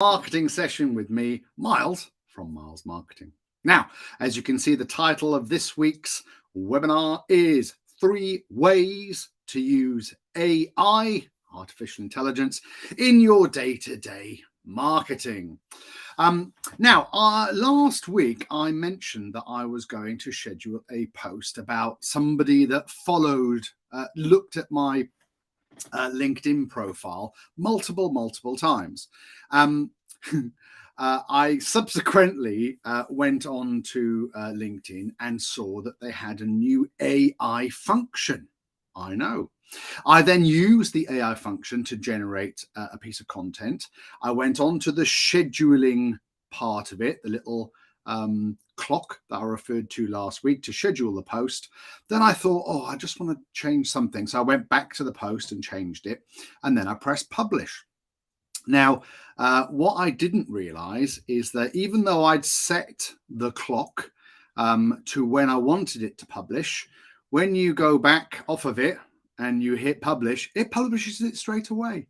marketing session with me, Miles from Miles Marketing. Now, as you can see, the title of this week's webinar is 3 Ways to Use AI, Artificial Intelligence, in your day-to-day marketing. Now, last week I mentioned that I was going to schedule a post about somebody that looked at my LinkedIn profile multiple times. I subsequently went on to LinkedIn and saw that they had a new AI function. I know. I then used the AI function to generate a piece of content. I went on to the scheduling part of it, the little clock that I referred to last week to schedule the post. Then I thought, I just want to change something. So I went back to the post and changed it. And then I pressed publish. Now, what I didn't realize is that even though I'd set the clock to when I wanted it to publish, when you go back off of it and you hit publish, it publishes it straight away.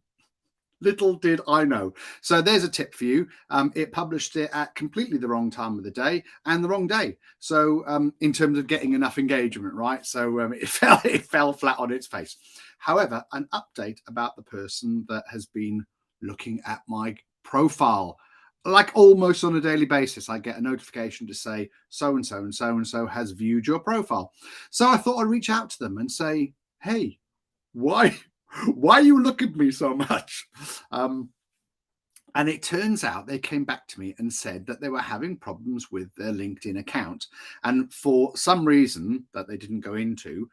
Little did I know. So there's a tip for you. It published it at completely the wrong time of the day and the wrong day. So in terms of getting enough engagement, right? So it fell flat on its face. However, an update about the person that has been looking at my profile, like almost on a daily basis, I get a notification to say so-and-so and so-and-so has viewed your profile. So I thought I'd reach out to them and say, hey, why you look at me so much? And it turns out they came back to me and said that they were having problems with their LinkedIn account. And for some reason that they didn't go into,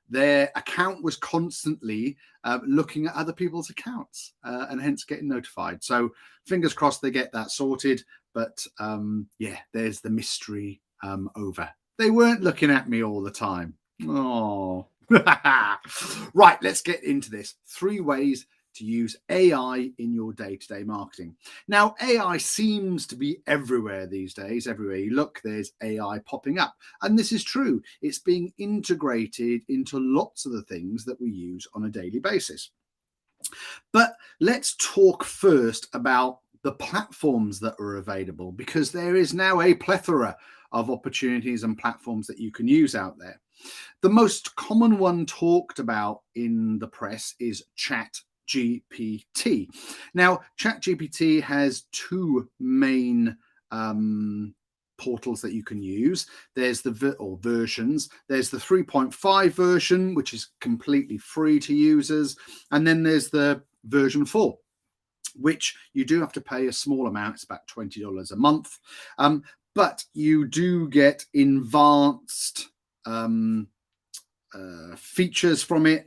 their account was constantly looking at other people's accounts and hence getting notified. So fingers crossed they get that sorted. But yeah, there's the mystery over. They weren't looking at me all the time. Oh. Right, let's get into this. 3 ways to use AI in your day-to-day marketing. Now, AI seems to be everywhere these days. Everywhere you look, there's AI popping up. And this is true. It's being integrated into lots of the things that we use on a daily basis. But let's talk first about the platforms that are available, because there is now a plethora of opportunities and platforms that you can use out there. The most common one talked about in the press is ChatGPT. Now, ChatGPT has 2 main portals that you can use. There's the versions. There's the 3.5 version, which is completely free to users. And then there's the version 4, which you do have to pay a small amount. It's about $20 a month. But you do get advanced features from it.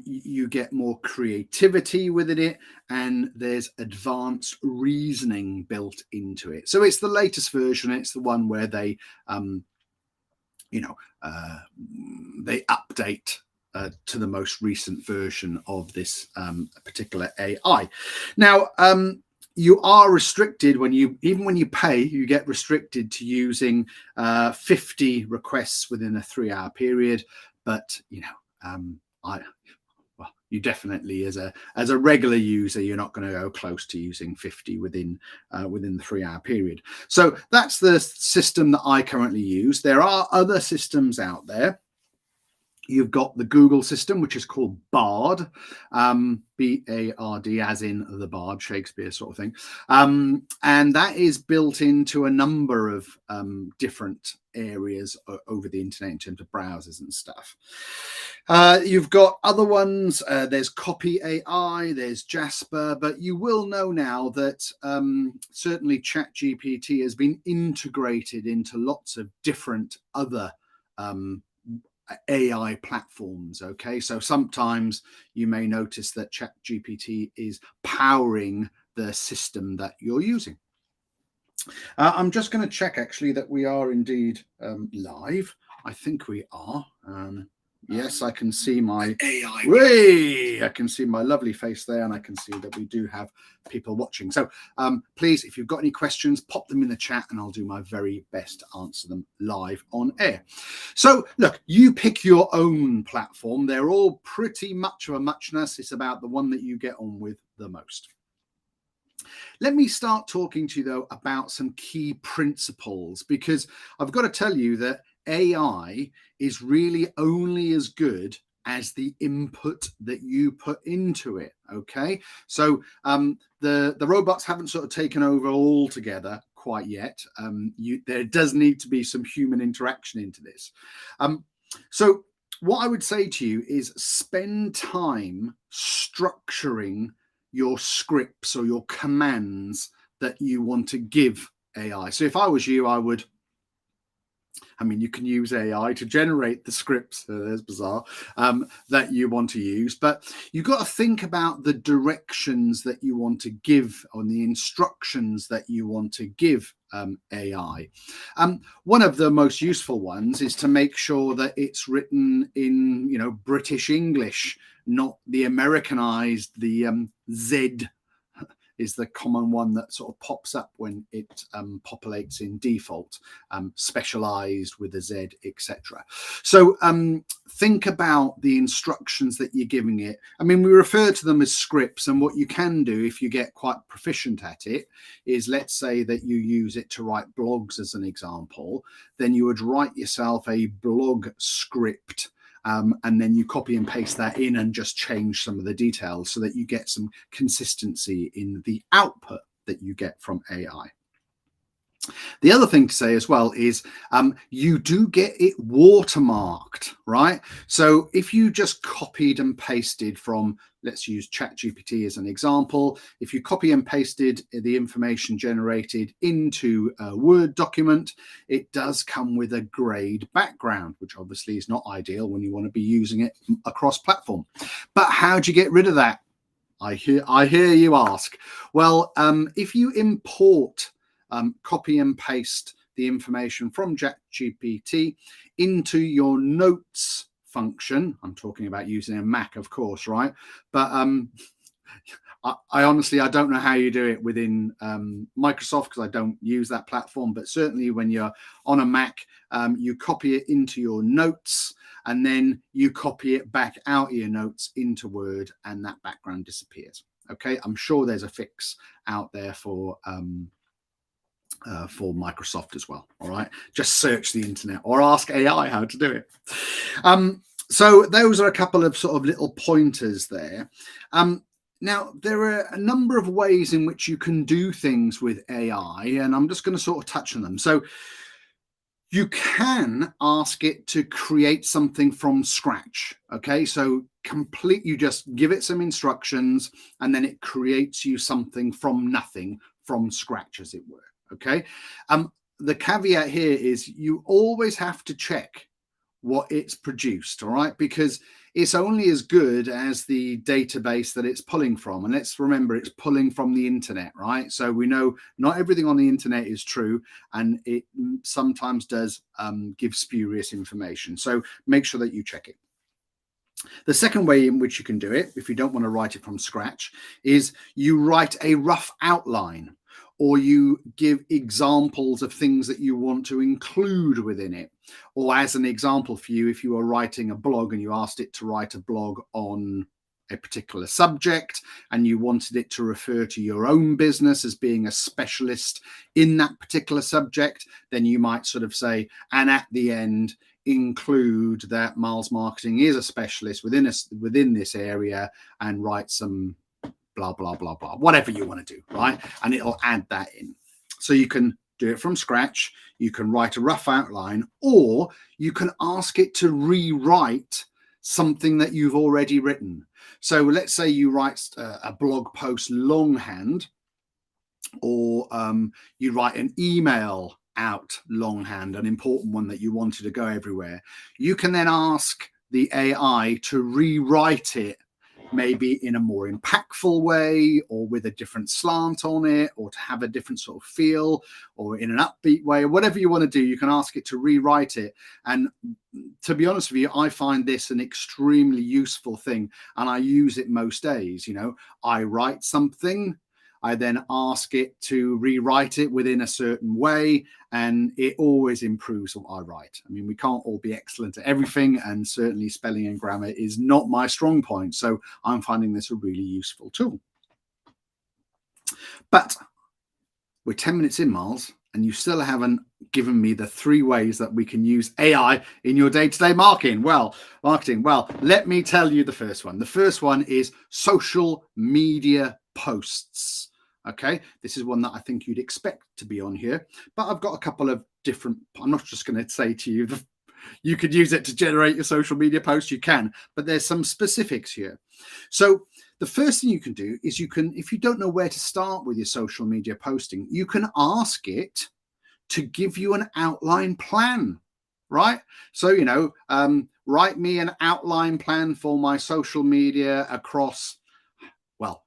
You get more creativity within it, and there's advanced reasoning built into it. So it's the latest version. It's the one where they they update to the most recent version of this particular AI. Now, you are restricted when you pay, you get restricted to using 50 requests within a 3-hour period. But you definitely, as a regular user, you're not going to go close to using 50 within the 3-hour period. So that's the system that I currently use. There are other systems out there. You've got the Google system, which is called Bard, B-A-R-D, as in the Bard, Shakespeare sort of thing. And that is built into a number of different areas over the internet in terms of browsers and stuff. You've got other ones. There's Copy AI, there's Jasper, but you will know now that certainly ChatGPT has been integrated into lots of different other AI platforms. Okay, so sometimes you may notice that ChatGPT is powering the system that you're using. I'm just going to check actually that we are indeed live. I think we are. Yes, I can see my I can see my lovely face there, and I can see that we do have people watching. So please, if you've got any questions, pop them in the chat and I'll do my very best to answer them live on air. So look, you pick your own platform. They're all pretty much of a muchness. It's about the one that you get on with the most. Let me start talking to you, though, about some key principles, because I've got to tell you that AI is really only as good as the input that you put into it. Okay, so the robots haven't sort of taken over altogether quite yet. There does need to be some human interaction into this. So what I would say to you is spend time structuring your scripts or your commands that you want to give AI. So if I was you, you can use AI to generate the scripts, there's bizarre, that you want to use, but you've got to think about the directions that you want to give on the instructions that you want to give AI. One of the most useful ones is to make sure that it's written in, British English, not the Americanized, the Z is the common one that sort of pops up when it populates in default, specialized with a Z, etc. So think about the instructions that you're giving it. We refer to them as scripts, and what you can do if you get quite proficient at it is, let's say that you use it to write blogs as an example, then you would write yourself a blog script. And then you copy and paste that in and just change some of the details so that you get some consistency in the output that you get from AI. The other thing to say as well is you do get it watermarked, right? So if you just copied and pasted from, let's use ChatGPT as an example, if you copy and pasted the information generated into a Word document, it does come with a grayed background, which obviously is not ideal when you want to be using it across platform. But how do you get rid of that? I hear you ask. Well, if you import copy and paste the information from ChatGPT into your notes function. I'm talking about using a Mac, of course, right? But I honestly, I don't know how you do it within Microsoft, because I don't use that platform. But certainly when you're on a Mac, you copy it into your notes, and then you copy it back out of your notes into Word, and that background disappears. Okay, I'm sure there's a fix out there for Microsoft as well. All right, just search the internet or ask AI how to do it. So those are a couple of sort of little pointers there. Now, there are a number of ways in which you can do things with AI, and I'm just going to sort of touch on them. So you can ask it to create something from scratch. Okay, so you just give it some instructions, and then it creates you something from nothing, from scratch, as it were. Okay. The caveat here is you always have to check what it's produced. All right. Because it's only as good as the database that it's pulling from. And let's remember, it's pulling from the internet, right? So we know not everything on the internet is true, and it sometimes does give spurious information. So make sure that you check it. The second way in which you can do it, if you don't want to write it from scratch, is you write a rough outline, or you give examples of things that you want to include within it. Or as an example for you, if you were writing a blog and you asked it to write a blog on a particular subject, and you wanted it to refer to your own business as being a specialist in that particular subject, then you might sort of say, and at the end, include that Miles Marketing is a specialist within this area, and write some blah, blah, blah, blah, whatever you want to do, right? And it'll add that in. So you can do it from scratch. You can write a rough outline, or you can ask it to rewrite something that you've already written. So let's say you write a blog post longhand, or you write an email out longhand, an important one that you wanted to go everywhere. You can then ask the AI to rewrite it, maybe in a more impactful way, or with a different slant on it, or to have a different sort of feel, or in an upbeat way, or whatever you want to do. You can ask it to rewrite it. And to be honest with you, I find this an extremely useful thing, and I use it most days. I write something, I then ask it to rewrite it within a certain way, and it always improves what I write. We can't all be excellent at everything, and certainly spelling and grammar is not my strong point. So I'm finding this a really useful tool. But we're 10 minutes in, Miles, and you still haven't given me the 3 ways that we can use AI in your day-to-day marketing. Well, let me tell you the first one. The first one is social media posts. Okay, this is one that I think you'd expect to be on here, but I've got a couple of different. I'm not just going to say to you you could use it to generate your social media posts. You can, but there's some specifics here. So the first thing you can do is if you don't know where to start with your social media posting, you can ask it to give you an outline plan, right? So, write me an outline plan for my social media across,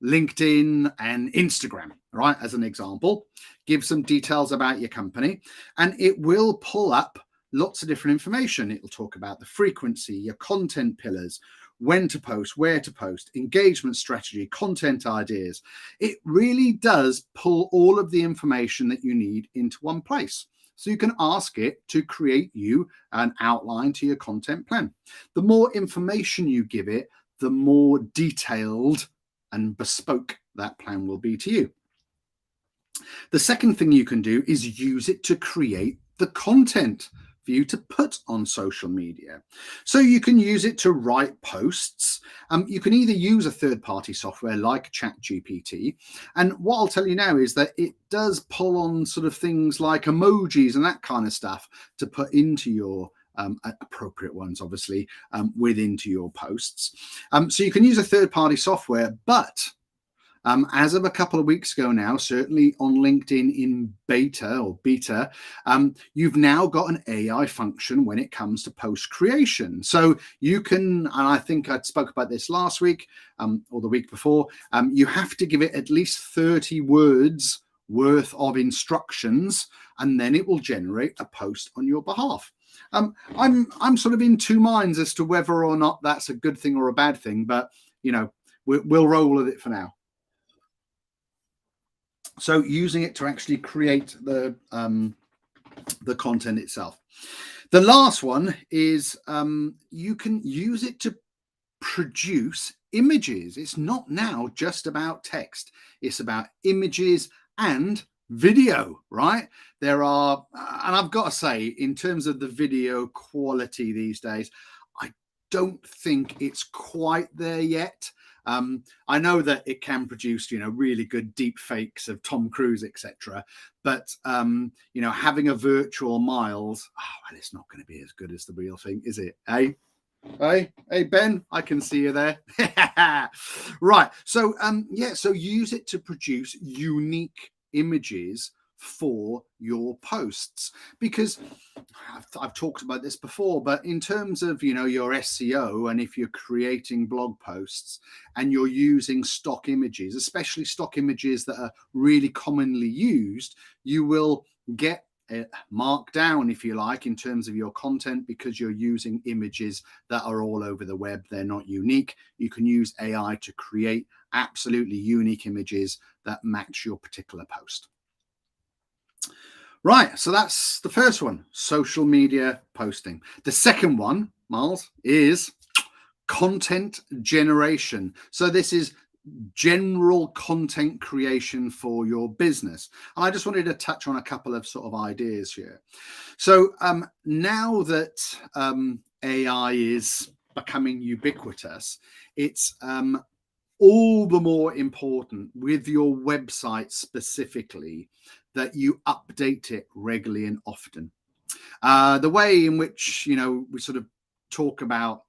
LinkedIn and Instagram, right? As an example, give some details about your company, and it will pull up lots of different information. It will talk about the frequency, your content pillars, when to post, where to post, engagement strategy, content ideas. It really does pull all of the information that you need into one place. So you can ask it to create you an outline to your content plan. The more information you give it, the more detailed and bespoke that plan will be to you. The second thing you can do is use it to create the content for you to put on social media. So you can use it to write posts. You can either use a third-party software like ChatGPT. And what I'll tell you now is that it does pull on sort of things like emojis and that kind of stuff to put into your appropriate ones, obviously, into your posts. So you can use a third-party software, but as of a couple of weeks ago now, certainly on LinkedIn in beta, you've now got an AI function when it comes to post creation. So you can, and I think I spoke about this last week or the week before, you have to give it at least 30 words worth of instructions, and then it will generate a post on your behalf. I'm sort of in 2 minds as to whether or not that's a good thing or a bad thing, but we'll roll with it for now. So using it to actually create the content itself. The last one is you can use it to produce images. It's not now just about text. It's about images and video, right? There are, and I've got to say, in terms of the video quality these days, I don't think it's quite there yet. I know that it can produce, really good deep fakes of Tom Cruise, etc. But, having a virtual Miles, it's not going to be as good as the real thing, is it? Hey, Ben, I can see you there. Right. So, so use it to produce unique images for your posts, because I've talked about this before, but in terms of your SEO, and if you're creating blog posts and you're using stock images, especially stock images that are really commonly used, you will get marked down, if you like, in terms of your content, because you're using images that are all over the web. They're not unique. You can use AI to create absolutely unique images that match your particular post. Right, so that's the first one, social media posting. The second one, Miles, is content generation. So this is general content creation for your business. And I just wanted to touch on a couple of sort of ideas here. So now that AI is becoming ubiquitous, it's all the more important with your website specifically that you update it regularly and often. The way in which, we sort of talk about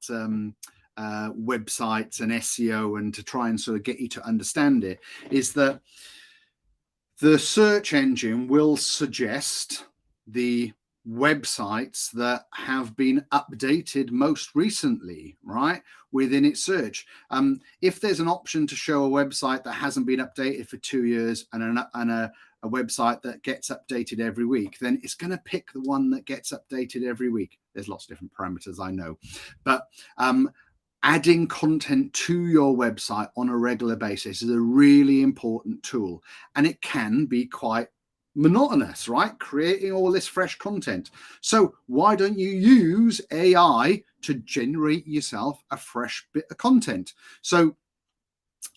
websites and SEO, and to try and sort of get you to understand it, is that the search engine will suggest the websites that have been updated most recently, right, within its search. If there's an option to show a website that hasn't been updated for 2 years and a website that gets updated every week, then it's going to pick the one that gets updated every week. There's lots of different parameters, I know, but adding content to your website on a regular basis is a really important tool, and it can be quite monotonous, right? Creating all this fresh content. So why don't you use AI to generate yourself a fresh bit of content? So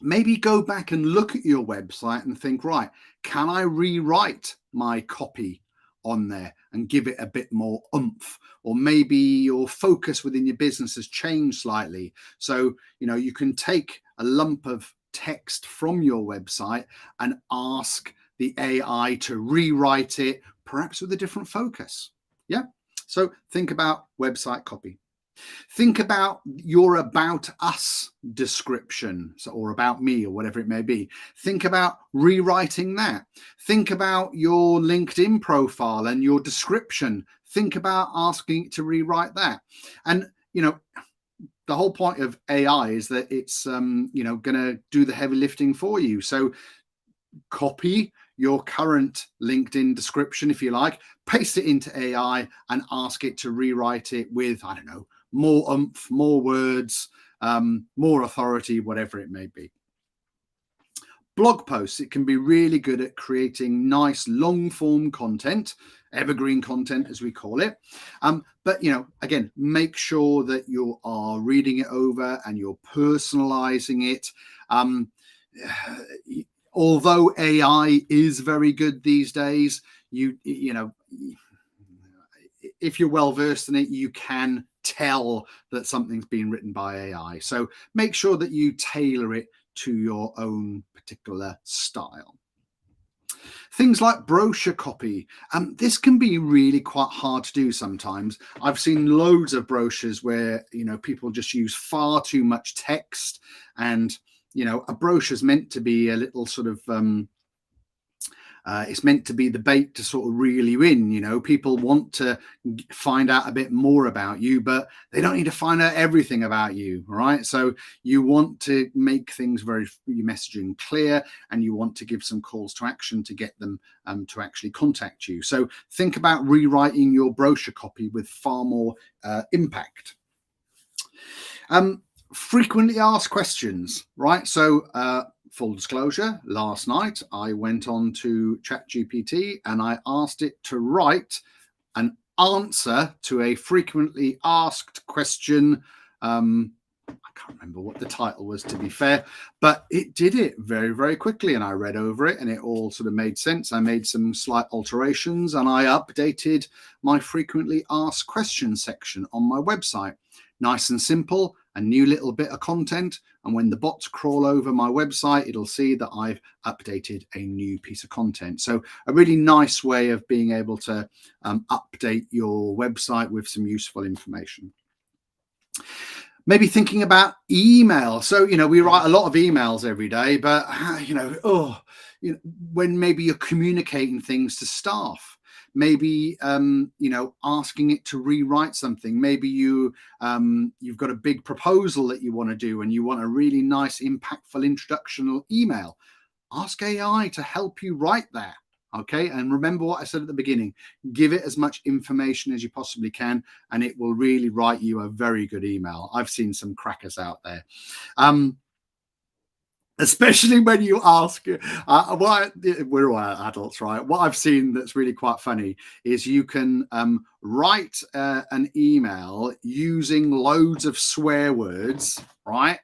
maybe go back and look at your website and think, right, can I rewrite my copy on there and give it a bit more oomph? Or maybe your focus within your business has changed slightly. So, you can take a lump of text from your website and ask the AI to rewrite it, perhaps with a different focus. Yeah. So think about website copy. Think about your about us description, or about me, or whatever it may be. Think about rewriting that. Think about your LinkedIn profile and your description. Think about asking it to rewrite that. And, the whole point of AI is that it's, going to do the heavy lifting for you. So copy your current LinkedIn description, if you like, paste it into AI and ask it to rewrite it with, I don't know, more oomph, more words, more authority, whatever it may be. Blog posts, it can be really good at creating nice long form content, evergreen content as we call it. But again, make sure that you are reading it over and you're personalizing it. Although AI is very good these days, if you're well versed in it, you can tell that something's been written by AI. So make sure that you tailor it to your own particular style. Things like brochure copy. This can be really quite hard to do sometimes. I've seen loads of brochures where, people just use far too much text, and, a brochure is meant to be a little sort of, it's meant to be the bait to sort of reel you in. People want to find out a bit more about you, but they don't need to find out everything about you, right? So you want to make things your messaging clear, and you want to give some calls to action to get them to actually contact you. So think about rewriting your brochure copy with far more impact. Frequently asked questions, right? So full disclosure, last night I went on to ChatGPT and I asked it to write an answer to a frequently asked question. I can't remember what the title was, to be fair, but it did it very, very quickly, and I read over it and it all sort of made sense. I made some slight alterations and I updated my frequently asked questions section on my website. Nice and simple, a new little bit of content, and when the bots crawl over my website, it'll see that I've updated a new piece of content. So a really nice way of being able to update your website with some useful information. Maybe thinking about email. So, we write a lot of emails every day, but, when maybe you're communicating things to staff, maybe, asking it to rewrite something. Maybe you've got a big proposal that you want to do and you want a really nice, impactful introductional email. Ask AI to help you write that. Okay. And remember what I said at the beginning, give it as much information as you possibly can, and it will really write you a very good email. I've seen some crackers out there. Especially when you ask, we're all adults, right? What I've seen that's really quite funny is you can write an email using loads of swear words, right,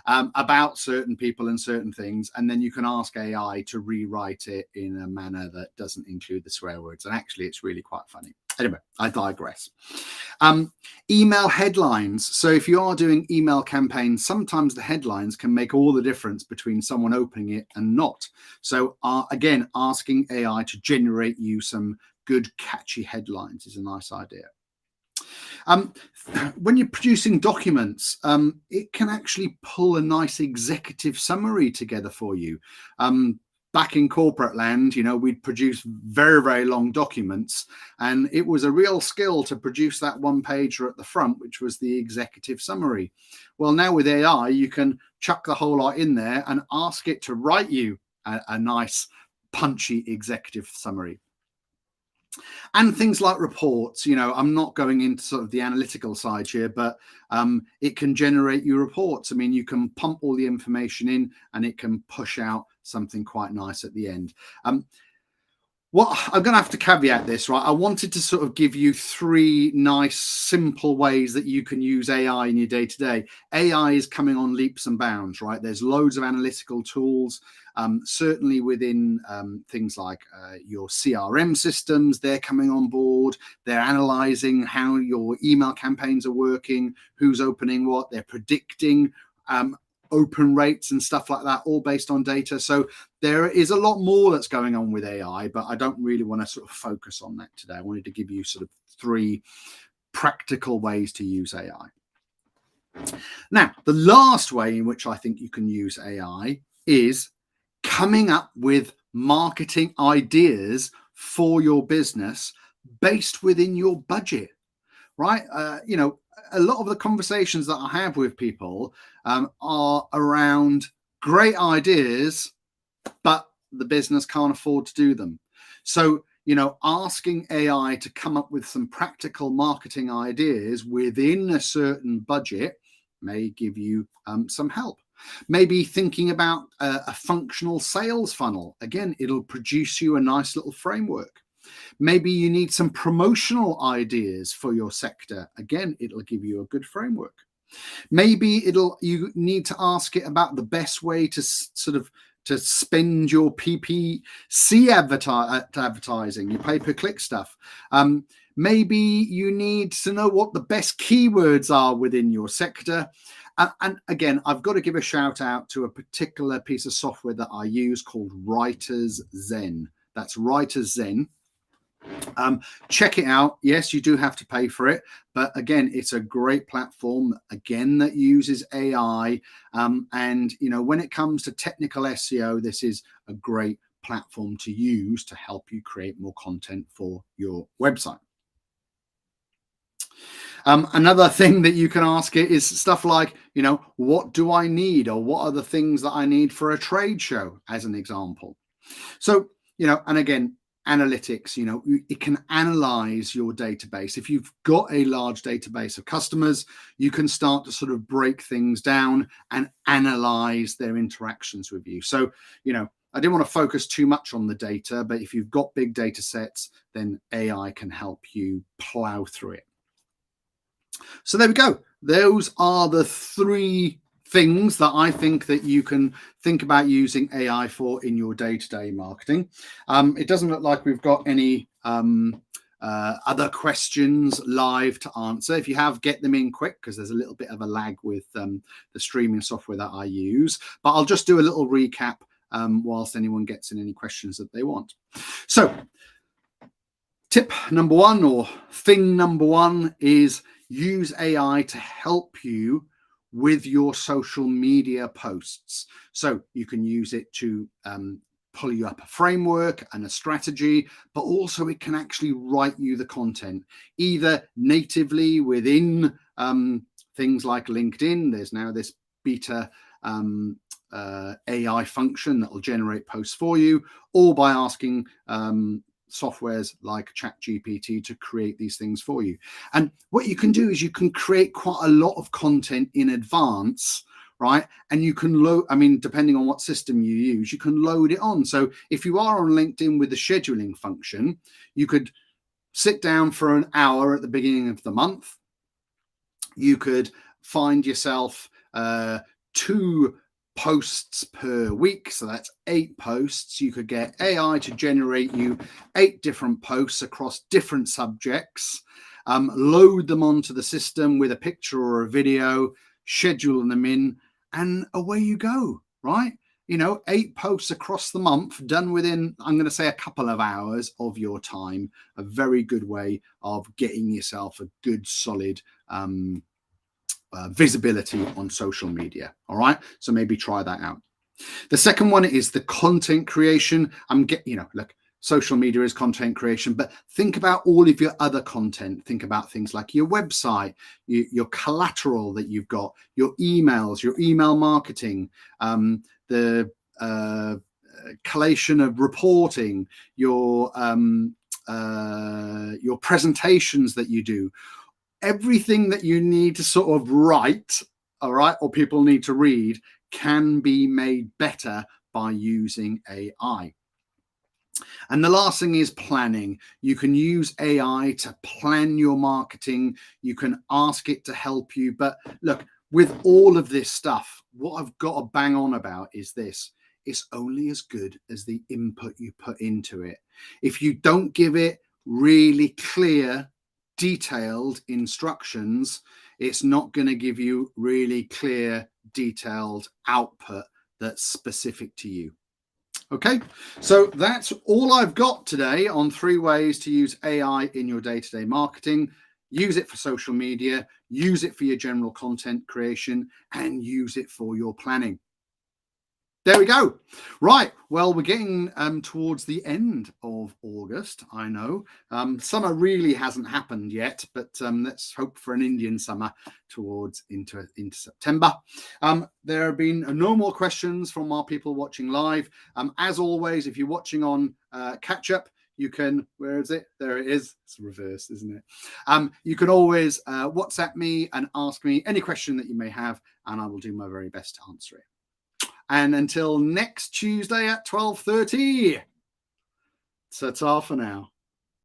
about certain people and certain things, and then you can ask AI to rewrite it in a manner that doesn't include the swear words. And actually, it's really quite funny. Anyway, I digress. Email headlines. So if you are doing email campaigns, sometimes the headlines can make all the difference between someone opening it and not. So again, asking AI to generate you some good, catchy headlines is a nice idea. When you're producing documents, it can actually pull a nice executive summary together for you. Back in corporate land, we'd produce very, very long documents, and it was a real skill to produce that one pager at the front, which was the executive summary. Well, now with AI, you can chuck the whole lot in there and ask it to write you a nice, punchy executive summary. And things like reports, I'm not going into sort of the analytical side here, but it can generate you reports. I mean, you can pump all the information in and it can push out something quite nice at the end. Well, I'm going to have to caveat this, right? I wanted to sort of give you 3 nice, simple ways that you can use AI in your day to day. AI is coming on leaps and bounds, right? There's loads of analytical tools, certainly within things like your CRM systems. They're coming on board. They're analyzing how your email campaigns are working, who's opening what. They're predicting open rates and stuff like that, all based on data. So there is a lot more that's going on with AI, but I don't really want to sort of focus on that today. I wanted to give you sort of 3 practical ways to use AI. Now, the last way in which I think you can use AI is coming up with marketing ideas for your business based within your budget, right? A lot of the conversations that I have with people are around great ideas, but the business can't afford to do them. So, asking AI to come up with some practical marketing ideas within a certain budget may give you some help. Maybe thinking about a functional sales funnel. Again, it'll produce you a nice little framework. Maybe you need some promotional ideas for your sector. Again, it'll give you a good framework. Maybe you need to ask it about the best way to to spend your PPC advertising, your pay-per-click stuff. Maybe you need to know what the best keywords are within your sector. And again, I've got to give a shout out to a particular piece of software that I use called Writers Zen. That's Writers Zen. Check it out. Yes, you do have to pay for it, but again, it's a great platform again that uses AI. And when it comes to technical SEO, this is a great platform to use to help you create more content for your website. Another thing that you can ask it is stuff like, what do I need, or what are the things that I need for a trade show, as an example. So, and again, analytics, it can analyze your database. If you've got a large database of customers, you can start to sort of break things down and analyze their interactions with you. So, I didn't want to focus too much on the data, but if you've got big data sets, then AI can help you plow through it. So there we go. Those are the 3 things that I think that you can think about using AI for in your day-to-day marketing. It doesn't look like we've got any other questions live to answer. If you have, get them in quick, because there's a little bit of a lag with the streaming software that I use. But I'll just do a little recap whilst anyone gets in any questions that they want. So tip number 1, or thing number 1, is use AI to help you with your social media posts. So you can use it to pull you up a framework and a strategy, but also it can actually write you the content, either natively within things like LinkedIn. There's now this beta AI function that will generate posts for you, or by asking softwares like ChatGPT to create these things for you. And what you can do is you can create quite a lot of content in advance, right? And you can load, depending on what system you use, you can load it on. So if you are on LinkedIn with the scheduling function, you could sit down for an hour at the beginning of the month. You could find yourself 2 posts per week, so that's 8 posts. You could get AI to generate you 8 different posts across different subjects, load them onto the system with a picture or a video, schedule them in, and away you go, right? 8 posts across the month done within, I'm going to say, a couple of hours of your time. A very good way of getting yourself a good solid visibility on social media. All right, so maybe try that out. The second one is the content creation. Look, social media is content creation, but think about all of your other content. Think about things like your website, your collateral that you've got, your emails, your email marketing, the collation of reporting, your presentations that you do. Everything that you need to sort of write, all right, or people need to read, can be made better by using AI. And the last thing is planning. You can use AI to plan your marketing. You can ask it to help you. But look, with all of this stuff, what I've got to bang on about is this. It's only as good as the input you put into it. If you don't give it really clear, detailed instructions, it's not going to give you really clear, detailed output that's specific to you. Okay, so that's all I've got today on 3 ways to use AI in your day-to-day marketing. Use it for social media, use it for your general content creation, and use it for your planning. There we go. Right. Well, we're getting towards the end of August. I know summer really hasn't happened yet, but let's hope for an Indian summer towards into September. There have been no more questions from our people watching live. As always, if you're watching on catch up, you can, where is it? There it is. It's reversed, isn't it? You can always WhatsApp me and ask me any question that you may have, and I will do my very best to answer it. And until next Tuesday at 12:30, ta-ta for now.